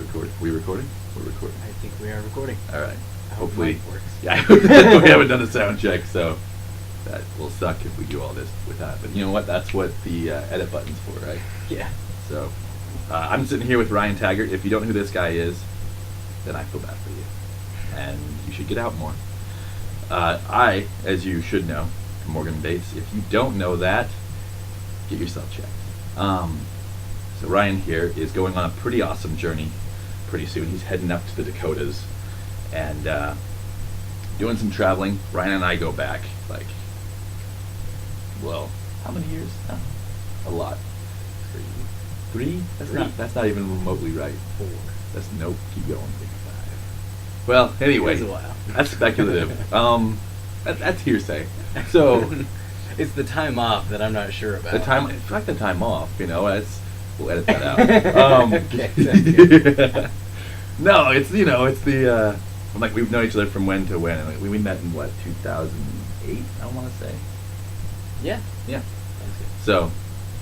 Recording. We recording? We're recording. I think we are recording. All right. I hope Hopefully, mic works. Yeah. We haven't done a sound check, so that will suck if we do all this with that. But you know what? That's what the edit button's for, right? Yeah. So I'm sitting here with Ryan Taggart. If you don't know who this guy is, then I feel bad for you, and you should get out more. I, as you should know, from Morgan Bates. If you don't know that, get yourself checked. So Ryan here is going on a pretty awesome journey pretty soon. He's heading up to the Dakotas and doing some traveling. Ryan and I go back, like, well, how many years? A lot. Three? That's not even remotely right. 4. That's nope. Keep going. 5. Well, anyway, It was a while. That's speculative. That's hearsay. So it's the time off that I'm not sure about. the time off. You know, we'll edit that out. Okay, yeah. No, it's the. I'm like, we've known each other from when to when. Like, we met in what, 2008? I want to say. Yeah. Yeah. Sounds good. So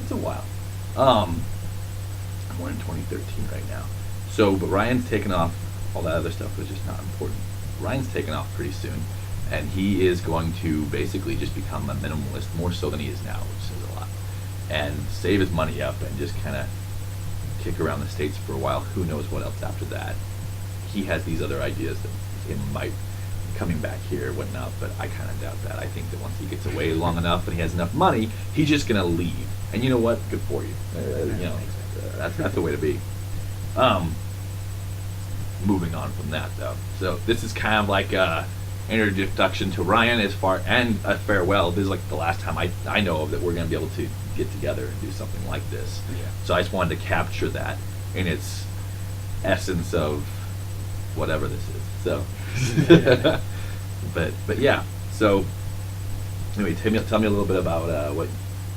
it's a while. I'm in 2013 right now. So, but Ryan's taken off. All that other stuff was just not important. Ryan's taken off pretty soon, and he is going to basically just become a minimalist, more so than he is now, which says a lot, and save his money up and just kind of kick around the States for a while. Who knows what else after that? He has these other ideas that he might be coming back here and whatnot, but I kind of doubt that. I think that once he gets away long enough and he has enough money, he's just going to leave. And you know what? Good for you. That's the way to be. Moving on from that, though. So this is kind of like a introduction to Ryan and a farewell. This is like the last time I know of that we're going to be able to get together and do something like this. Yeah. So I just wanted to capture that in its essence of whatever this is. So, but yeah. So anyway, tell me a little bit about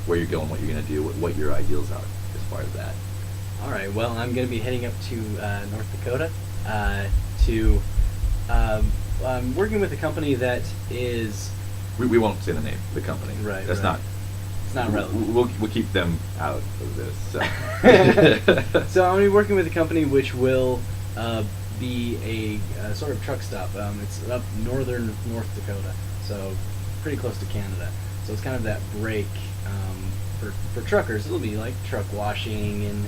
where you're going, what you're going to do, what your ideals are as far as that. All right. Well, I'm going to be heading up to North Dakota. I'm working with a company that is. We won't say the name of the company. Right. That's right. not. It's not relevant. We'll keep them out of this. So. So I'm going to be working with a company which will be a sort of truck stop. It's up northern North Dakota, so pretty close to Canada. So it's kind of that break for truckers. It'll be like truck washing and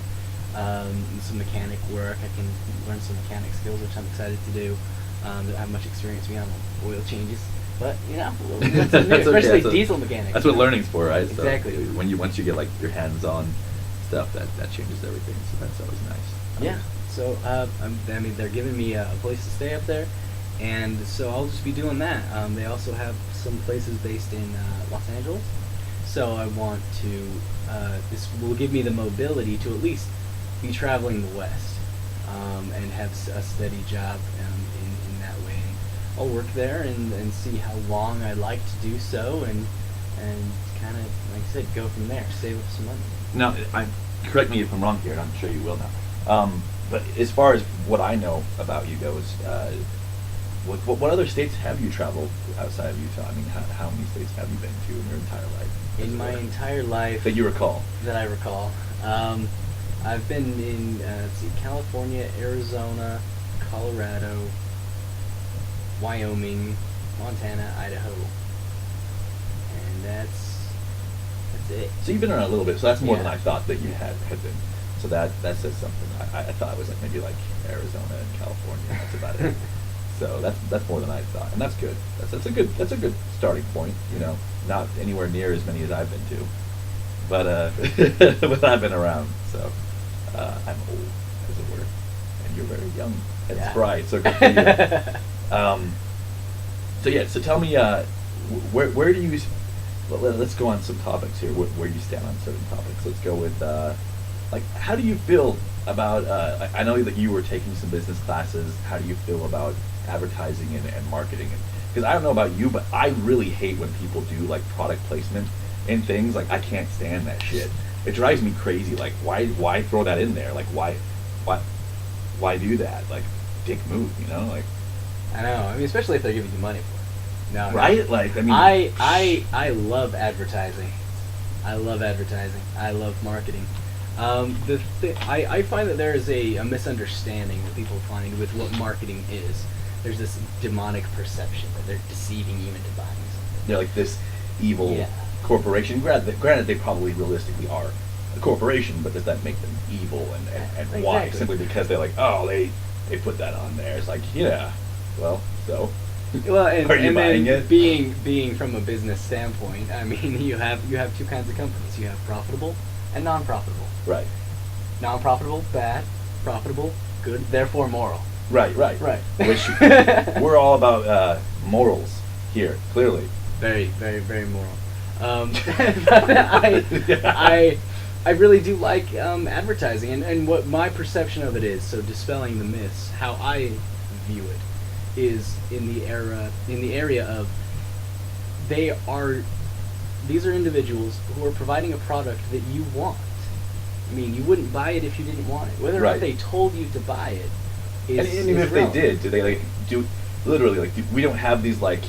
some mechanic work. I can learn some mechanic skills, which I'm excited to do. Don't have much experience beyond oil changes, but that's especially diesel mechanics. That's what learning's for, right? Exactly. So once you get like your hands-on stuff, that changes everything. So that's always nice. Yeah. So they're giving me a place to stay up there, and so I'll just be doing that. They also have some places based in Los Angeles, so I want to. This will give me the mobility to at least be traveling the West, and have a steady job in that way. I'll work there and see how long I like to do so, and kind of, like I said, go from there, save up some money. Now, correct me if I'm wrong here, and I'm sure you will now. But as far as what I know about you goes, what other states have you traveled outside of Utah? I mean, how many states have you been to in your entire life? In my entire life that you recall. That I recall. I've been in California, Arizona, Colorado, Wyoming, Montana, Idaho, and that's it. So you've been around a little bit. So that's more than Yeah. I thought that you had been. So that says something. I thought it was like maybe like Arizona and California. That's about it. So that's more than I thought, and that's good. That's a good starting point. You know, not anywhere near as many as I've been to, but but I've been around. So I'm old, as it were, and you're very young and spry. So good for you. So tell me, where do you? Let's go on some topics here. Where you stand on certain topics. Let's go with like, how do you feel about? I know that you were taking some business classes. How do you feel about advertising and marketing? Because I don't know about you, but I really hate when people do like product placement and things. Like, I can't stand that shit. It drives me crazy. Like, why throw that in there? Like, why do that? Like, dick move, you know? Like, I know. I mean, especially if they're giving you money for it. No. Right? Like, I mean, I love advertising. I love marketing. I find that there is a misunderstanding that people find with what marketing is. There's this demonic perception that they're deceiving you into buying something. They're like this evil Yeah. corporation. Granted, they probably realistically are a corporation, but does that make them evil? And why? Exactly. Simply because they're like, oh, they put that on there. It's like, yeah, well, so. Well, and, Are you and buying then it? being from a business standpoint, I mean, you have two kinds of companies. You have profitable and non-profitable. Right. Non-profitable, bad. Profitable, good. Therefore, moral. Right. Which we're all about morals here, clearly. Very, very, very moral. But I really do like advertising, and what my perception of it is. So dispelling the myths, how I view it, is in the area of these are individuals who are providing a product that you want. I mean, you wouldn't buy it if you didn't want it. Whether or Right. not they told you to buy it is And even if they irrelevant. did, do they like do literally like we don't have these like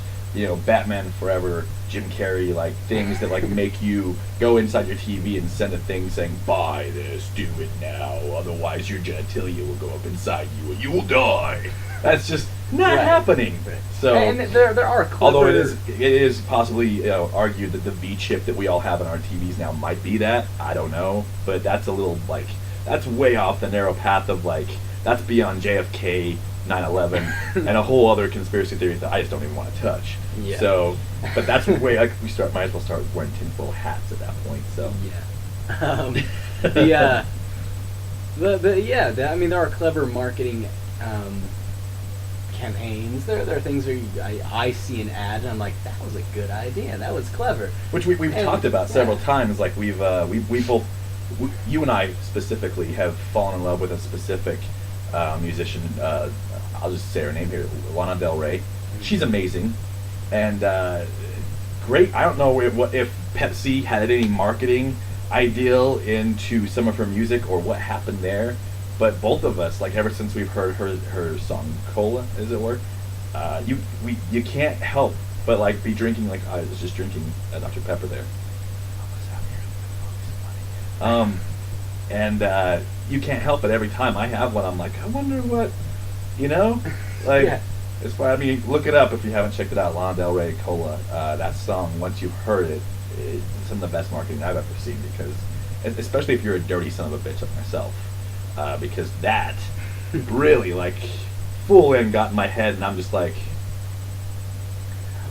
Batman Forever, Jim Carrey like things that like make you go inside your TV and send a thing saying buy this, do it now, otherwise your genitalia will go up inside you and you will die. That's just not Right. happening. Right. So and there are clever, although it is possibly argued that the V chip that we all have in our TVs now might be that, I don't know, but that's a little like that's way off the narrow path of like that's beyond JFK, 9/11, and a whole other conspiracy theory that I just don't even want to touch. Yeah. So, but that's way like might as well start wearing tinfoil hats at that point. So yeah. I mean, there are clever marketing campaigns. There are things where I see an ad and I'm like, that was a good idea. That was clever. Which we've And- talked about several yeah. times. Like we both, you and I specifically have fallen in love with a specific musician. I'll just say her name here, Lana Del Rey. Mm-hmm. She's amazing, and great. I don't know if Pepsi had any marketing ideal into some of her music or what happened there, but both of us, like ever since we've heard her song Cola, as it were, you can't help but like be drinking. Like I was just drinking Dr. Pepper there. And you can't help it. Every time I have one, I'm like, I wonder what, like. Yeah. It's why, I mean, look it up if you haven't checked it out. Lana Del Rey, Cola. That song, once you've heard it, it's some of the best marketing I've ever seen. Because, especially if you're a dirty son of a bitch like myself, because that really like full in got in my head, and I'm just like,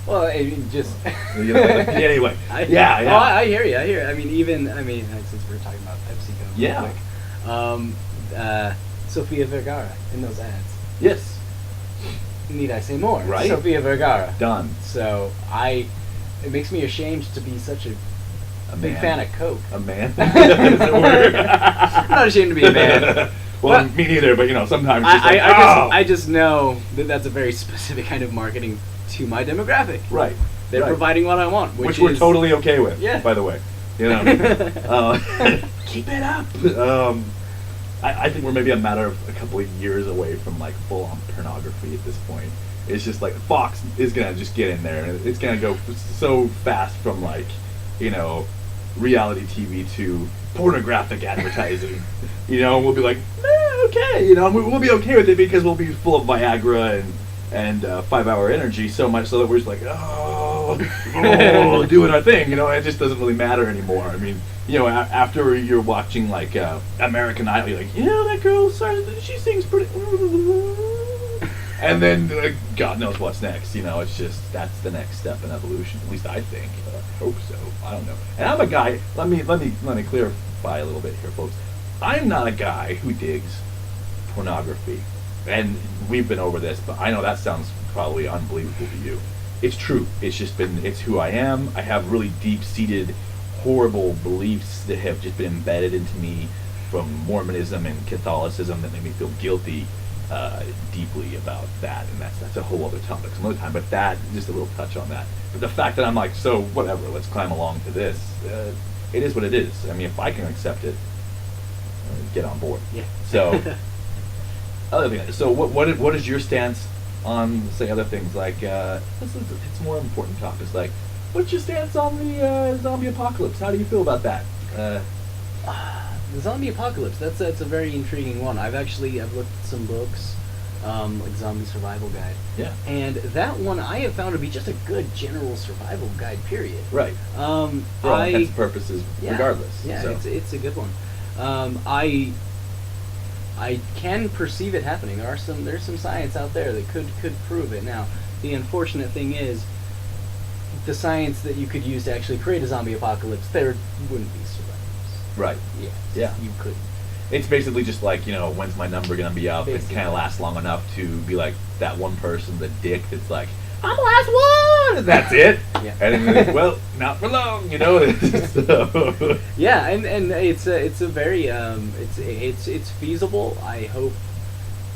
Well, I mean, just anyway, yeah. Oh, I hear you. I mean, since we're talking about PepsiCo, real Yeah. quick, Sofia Vergara in those ads. Yes, Need I say more? Right. Sofia Vergara. done. So it makes me ashamed to be such a A big man. fan of Coke. A man. As it were. I'm not ashamed to be a man. Well, But me neither. But sometimes it's just like, I just know that that's a very specific kind of marketing to my demographic. right. They're right. providing what I want, which which we're is totally okay with. Yeah. By the way, keep it up. I think we're maybe a matter of a couple of years away from like full on pornography at this point. It's just like Fox is gonna just get in there, and it's gonna go so fast from like, reality TV to pornographic advertising. We'll be like, okay, we'll be okay with it because we'll be full of Viagra and 5-hour energy so much so that we're just like, doing our thing. It just doesn't really matter anymore. I mean, after you're watching like American Idol, you're like, that girl, she sings pretty. And then God knows what's next. It's just that's the next step in evolution. At least I think. I hope so. I don't know. And I'm a guy. Let me clarify a little bit here, folks. I'm not a guy who digs pornography. And we've been over this, but I know that sounds probably unbelievable to you. It's true. It's who I am. I have really deep-seated, horrible beliefs that have just been embedded into me from Mormonism and Catholicism that make me feel guilty deeply about that. And that's a whole other topic some other time. But that, just a little touch on that. But the fact that I'm like, so whatever, let's climb along to this. It is what it is. I mean, if I can accept it, get on board. Yeah. So, other thing. So, what is your stance on, say, other things like? It's more important topics like, what's your stance on the zombie apocalypse? How do you feel about that? The zombie apocalypse. That's a very intriguing one. I've looked at some books, like Zombie Survival Guide. Yeah. And that one I have found to be just a good general survival guide. Period. Right. For all intents and purposes, regardless. Yeah, So. it's a good one. I can perceive it happening. There's some science out there that could prove it. Now, the unfortunate thing is, the science that you could use to actually create a zombie apocalypse, there wouldn't be survivors. Right. Yeah. You couldn't. It's basically just like, when's my number gonna be up? Basically. It kind of lasts long enough to be like that one person, the dick that's like, I'm the last one, and that's it. Yeah. And then, like, well, not for long, So. Yeah, and it's a very it's feasible. I hope,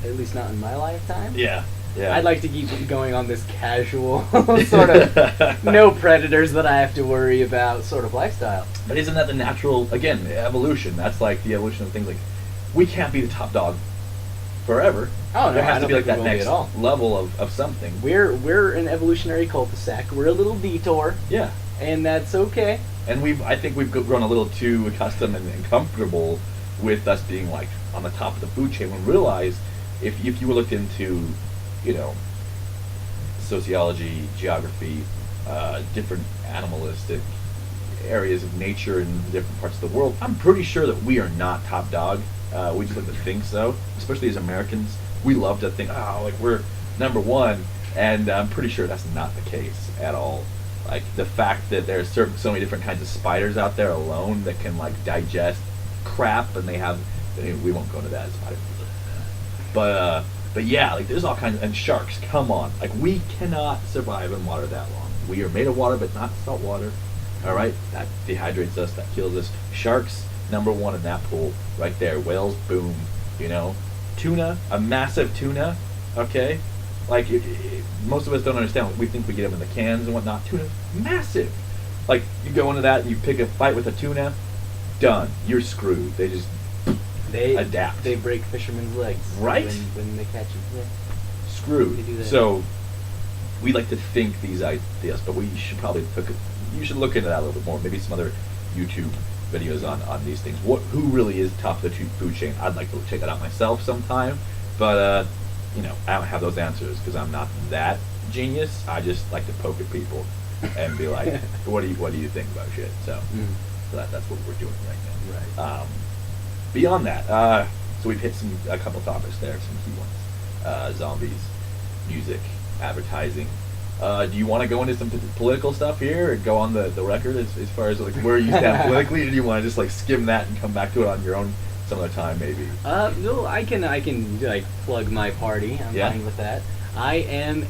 at least not in my lifetime. Yeah. I'd like to keep going on this casual sort of no predators that I have to worry about sort of lifestyle. But isn't that the natural, again, evolution? That's like the evolution of things. Like, we can't be the top dog forever. Oh, no, there has I to don't be like think that we will be next at all. level of something. We're an evolutionary cul-de-sac. We're a little detour, Yeah. and that's okay. And I think we've grown a little too accustomed and comfortable with us being like on the top of the food chain. When realize if you looked into, sociology, geography, different animalistic areas of nature in different parts of the world, I'm pretty sure that we are not top dog. We just like to think so, especially as Americans. We love to think, like we're number one, and I'm pretty sure that's not the case at all. Like the fact that there's so many different kinds of spiders out there alone that can like digest crap, and we won't go into that as spiders. But yeah, like there's all kinds and sharks, come on. Like we cannot survive in water that long. We are made of water, but not salt water. All right? That dehydrates us, that kills us. Sharks, number one in that pool, right there. Whales, boom. Tuna, a massive tuna, okay? Like, most of us don't understand. We think we get them in the cans and whatnot. Tuna's massive. Like, you go into that, you pick a fight with a tuna, done. You're screwed. They just adapt. They break fishermen's legs. Right? When they catch them. Yeah. Screwed. They do that. So, we like to think these ideas, but we should probably you should look into that a little bit more. Maybe some other YouTube videos on these things. Who really is top of the food chain? I'd like to check that out myself sometime, but I don't have those answers because I'm not that genius. I just like to poke at people and be like, what do you think about shit? So, so that's what we're doing right now. Right. Beyond that, so we've hit a couple topics there, some key ones: zombies, music, advertising. Do you want to go into some political stuff here and go on the record as far as like where you stand politically, or do you want to just like skim that and come back to it on your own some other time maybe? No, I can like plug my party. I'm fine with that. I am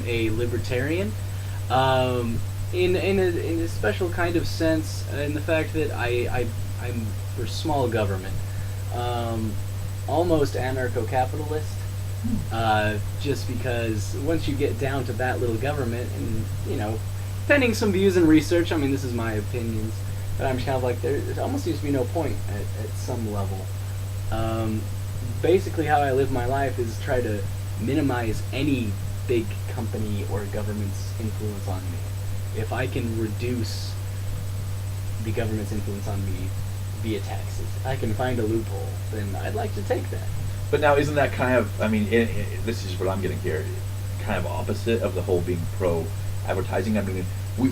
a libertarian, in a special kind of sense, in the fact that I'm for small government, almost anarcho-capitalist. Just because once you get down to that little government, and pending some views and research, I mean, this is my opinions, but I'm just kind of like there almost seems to be no point at some level. Basically, how I live my life is try to minimize any big company or government's influence on me. If I can reduce the government's influence on me via taxes, I can find a loophole, then I'd like to take that. But now, isn't that kind of, I mean, this is what I'm getting here, kind of opposite of the whole being pro-advertising? I mean,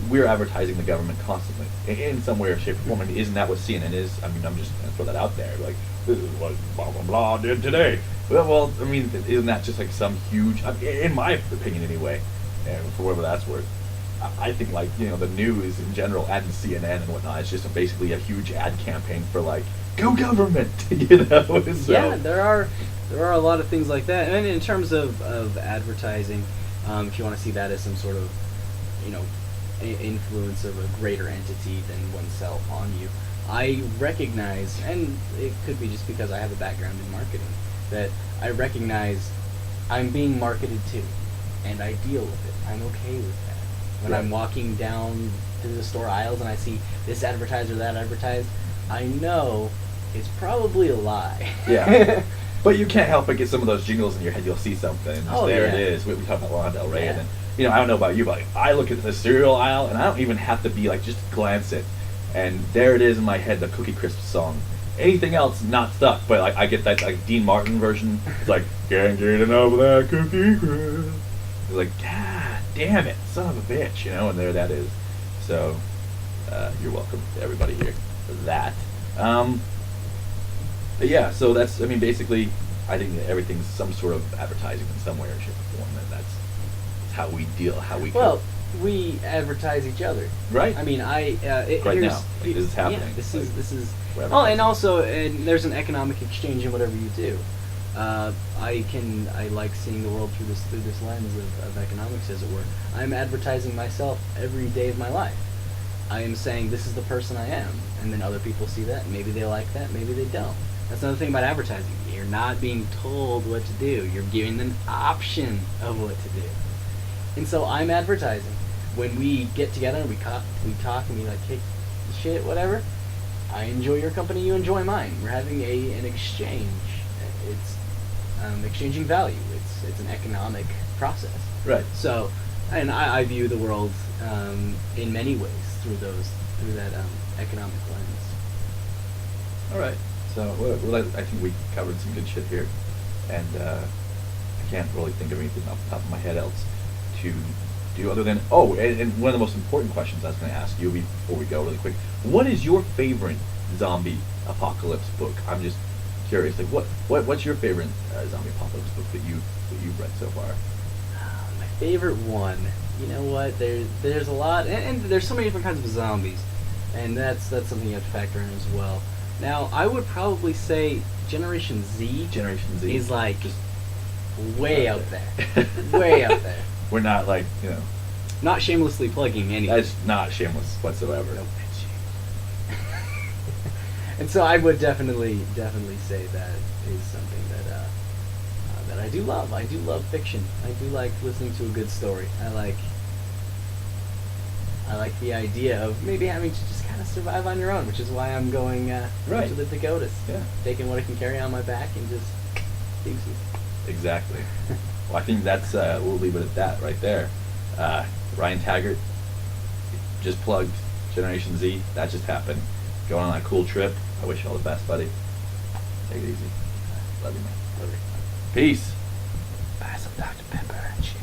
we're advertising the government constantly, in some way or shape or form. I mean, isn't that what CNN is? I mean, I'm just going to throw that out there. Like, this is what blah, blah, blah did today. Well, I mean, isn't that just like some huge, in my opinion anyway, and for whatever that's worth, I think like, the news in general and CNN and whatnot is just basically a huge ad campaign for like, go government, So. Yeah, there are a lot of things like that. And in terms of advertising, if you want to see that as some sort of, influence of a greater entity than oneself on you, I recognize, and it could be just because I have a background in marketing, that I recognize I'm being marketed to, and I deal with it. I'm okay with that. When I'm walking down through the store aisles and I see this advertised or that advertised, I know it's probably a lie. Yeah. But you can't help but get some of those jingles in your head. You'll see something. And there yeah. it is. We talked about Lana Del Rey. Yeah. And then, I don't know about you, but I look at the cereal aisle and I don't even have to be like, just glance at and there it is in my head, the Cookie Crisp song. Anything else not stuck, but like I get that like Dean Martin version. It's like can't get enough of that Cookie Crisp. It's like God damn it, son of a bitch, you know. And there that is. So you're welcome to everybody here for that. But yeah, so that's, I mean, basically, I think that everything's some sort of advertising in some way or shape or form, and that's how we deal, how we Well, we advertise each other. Right. I mean, right now, like, this is happening. Yeah, this like, is. we're Oh, and advertising. also, and there's an economic exchange in whatever you do. I like seeing the world through this lens of economics, as it were. I'm advertising myself every day of my life. I am saying this is the person I am, and then other people see that. Maybe they like that, maybe they don't. That's another thing about advertising. You're not being told what to do. You're giving them an option of what to do. And so I'm advertising. When we get together and we talk and we like kick shit, whatever, I enjoy your company, you enjoy mine. We're having an exchange. It's exchanging value. It's an economic process. Right. So, and I view the world in many ways through that economic lens. All right. So well, I think we covered some good shit here, and I can't really think of anything off the top of my head else to do other than and one of the most important questions I was going to ask you before we go really quick. What is your favorite zombie apocalypse book? I'm just curious. Like what's your favorite zombie apocalypse book that you've read so far? My favorite one. You know what? There's a lot, and there's so many different kinds of zombies, and that's something you have to factor in as well. Now, I would probably say Generation Z. Generation Z is like just way out there, way out there. We're not like Not shamelessly plugging anything. That's not shameless whatsoever. Nope. And so I would definitely say that is something that I do love. I do love fiction. I do like listening to a good story. I like the idea of maybe having to just kind of survive on your own, which is why I'm going Right. to the Dakotas. Yeah. Taking what I can carry on my back and just deuces. Exactly. Well, I think that's we'll leave it at that right there. Ryan Taggart just plugged Generation Z. That just happened. Going on a cool trip. I wish you all the best, buddy. Take it easy. Love you, man. Love you. Peace. Buy some Dr. Pepper and shit.